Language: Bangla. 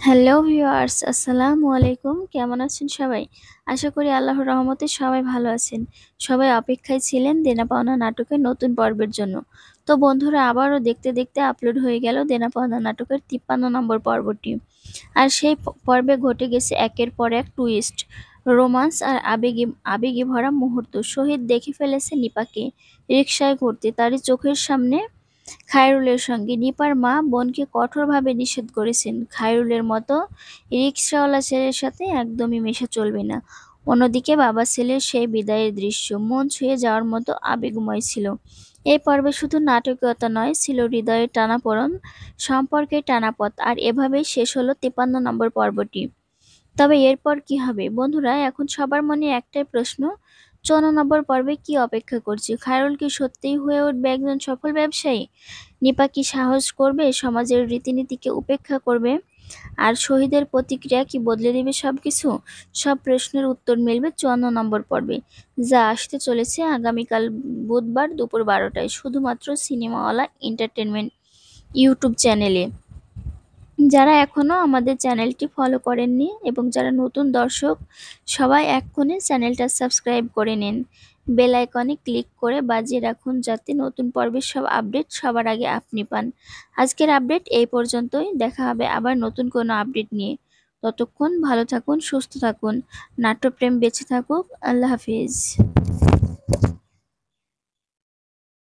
হ্যালো ভিউয়ার্স, আসসালামু আলাইকুম। কেমন আছেন সবাই? আশা করি আল্লাহর রহমতে সবাই ভালো আছেন। সবাই অপেক্ষায় ছিলেন দেনা পাওনা নাটকের নতুন পর্বের জন্য। তো বন্ধুরা, আবারও দেখতে দেখতে আপলোড হয়ে গেল দেনা পাওনা নাটকের ৫৩ নম্বর পর্বটি। আর সেই পর্বে ঘটে গেছে একের পর এক টুইস্ট, রোমান্স আর আবেগে আবেগে ভরা মুহূর্ত। শহীদ দেখে ফেলেছে নিপাকে রিকশায় ঘুরতে, তারই চোখের সামনে। খায়রুলের সঙ্গে নিপার মা বোনকে কঠোরভাবে নিষেধ করেছেন, খায়রুলের মতো রিকশাওয়ালা ছেলের সাথে একদমই মেশা চলবে না। অন্যদিকে বাবা ছেলের সেই বিদায়ের দৃশ্য মন ছুঁয়ে যাওয়ার মতো আবেগময় ছিল। এই পর্বে শুধু নাটকীয়তা নয়, ছিল হৃদয়ের টানাপোড়েন, সম্পর্কের টানাপথ। আর এভাবেই শেষ হলো ৫৩ নম্বর পর্বটি। তবে এরপর কি হবে বন্ধুরা? এখন সবার মনে একটাই প্রশ্ন, ৫৪ নম্বর পর্বে কি অপেক্ষা করছে? খায়রুল কি সত্যিই হয়ে উঠবে একজন সফল ব্যবসায়ী? নিপা কি সাহস করবে সমাজের রীতিনীতিকে উপেক্ষা করবে? আর শহীদের প্রতিক্রিয়া কি বদলে দেবে সবকিছু? সব প্রশ্নের উত্তর মিলবে ৫৪ নম্বর পর্বে, যা আসতে চলেছে আগামীকাল বুধবার দুপুর ১২টায়, শুধুমাত্র সিনেমাওয়ালা এন্টারটেনমেন্ট ইউটিউব চ্যানেলে। যারা এখনও আমাদের চ্যানেলটি ফলো করেননি এবং যারা নতুন দর্শক, সবাই এক্ষুনি চ্যানেলটা সাবস্ক্রাইব করে নিন। বেল আইকনে ক্লিক করে বাজিয়ে রাখুন, যাতে নতুন পর্বের সব আপডেট সবার আগে আপনি পান। আজকের আপডেট এই পর্যন্তই, দেখা হবে আবার নতুন কোনো আপডেট নিয়ে। ততক্ষণ ভালো থাকুন, সুস্থ থাকুন, নাট্যপ্রেম বেঁচে থাকুক। আল্লাহ হাফিজ।